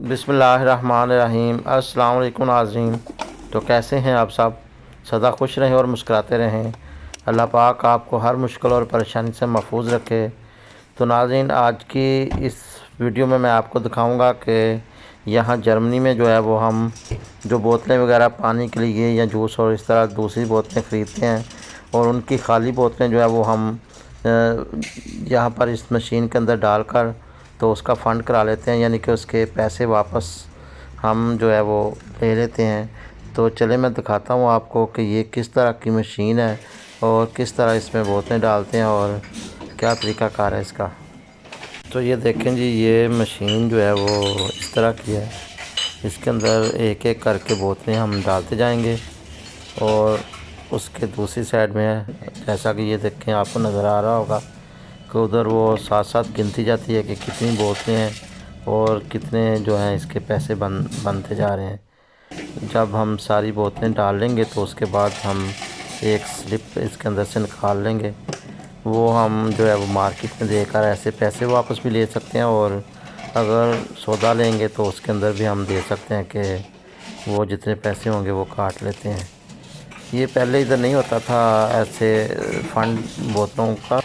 बिस्मिल्लाहिर्रहमानिर्रहीम। अस्सलाम वालेकुम नाज़रीन। तो कैसे हैं आप सब? सदा खुश रहें और मुस्कुराते रहें। अल्लाह पाक आपको हर मुश्किल और परेशानी से महफूज रखे। तो नाज़रीन, आज की इस वीडियो में मैं आपको दिखाऊंगा कि यहाँ जर्मनी में जो है वो हम जो बोतलें वगैरह पानी के लिए या जूस और इस तरह दूसरी बोतलें ख़रीदते हैं और उनकी खाली बोतलें जो है वो हम यहाँ पर इस मशीन के अंदर डालकर तो उसका फ़ंड करा लेते हैं, यानी कि उसके पैसे वापस हम जो है वो ले लेते हैं। तो चले मैं दिखाता हूँ आपको कि ये किस तरह की मशीन है और किस तरह इसमें बोतलें डालते हैं और क्या तरीक़ाकार है इसका। तो ये देखें जी, ये मशीन जो है वो इस तरह की है। इसके अंदर एक एक करके बोतलें हम डालते जाएंगे और उसके दूसरी साइड में जैसा कि ये देखें आपको नज़र आ रहा होगा कि उधर वो साथ साथ गिनती जाती है कि कितनी बोतलें हैं और कितने जो हैं इसके पैसे बनते जा रहे हैं। जब हम सारी बोतलें डाल लेंगे तो उसके बाद हम एक स्लिप इसके अंदर से निकाल लेंगे। वो हम जो है वो मार्केट में देकर ऐसे पैसे वापस भी ले सकते हैं और अगर सौदा लेंगे तो उसके अंदर भी हम दे सकते हैं कि वो जितने पैसे होंगे वो काट लेते हैं। ये पहले इधर नहीं होता था ऐसे फ़ंड बोतलों का।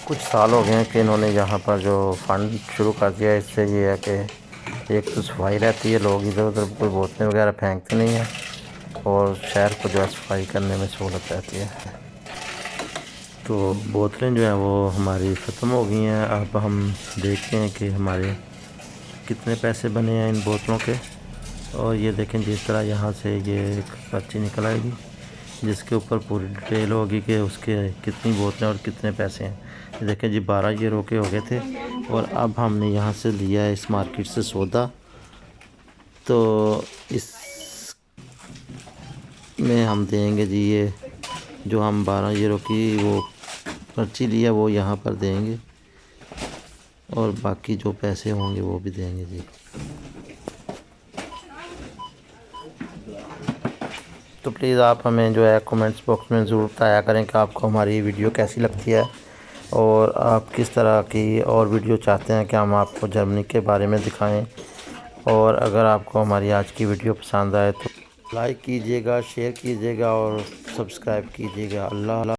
कुछ साल हो गए हैं कि इन्होंने यहाँ पर जो फ़ंड शुरू कर दिया। इससे ये है कि एक तो सफाई रहती है, लोग इधर उधर कोई बोतलें वगैरह फेंकते नहीं हैं और शहर को जो है सफाई करने में सहूलत रहती है। तो बोतलें जो हैं वो हमारी ख़त्म हो गई हैं। अब हम देखते हैं कि हमारे कितने पैसे बने हैं इन बोतलों के। और ये देखें, जिस तरह यहाँ से ये एक पर्ची निकल आएगी जिसके ऊपर पूरी डिटेल होगी कि उसके कितनी बोतलें और कितने पैसे हैं। ये देखें जी, 12 यूरो के हो गए थे और अब हमने यहाँ से लिया है इस मार्केट से सौदा। तो इस में हम देंगे जी, ये जो हम 12 यूरो की वो पर्ची लिया वो यहाँ पर देंगे और बाकी जो पैसे होंगे वो भी देंगे जी। तो प्लीज़ आप हमें जो है कमेंट्स बॉक्स में ज़रूर बताया करें कि आपको हमारी वीडियो कैसी लगती है और आप किस तरह की और वीडियो चाहते हैं कि हम आपको जर्मनी के बारे में दिखाएं। और अगर आपको हमारी आज की वीडियो पसंद आए तो लाइक कीजिएगा, शेयर कीजिएगा और सब्सक्राइब कीजिएगा। अल्लाह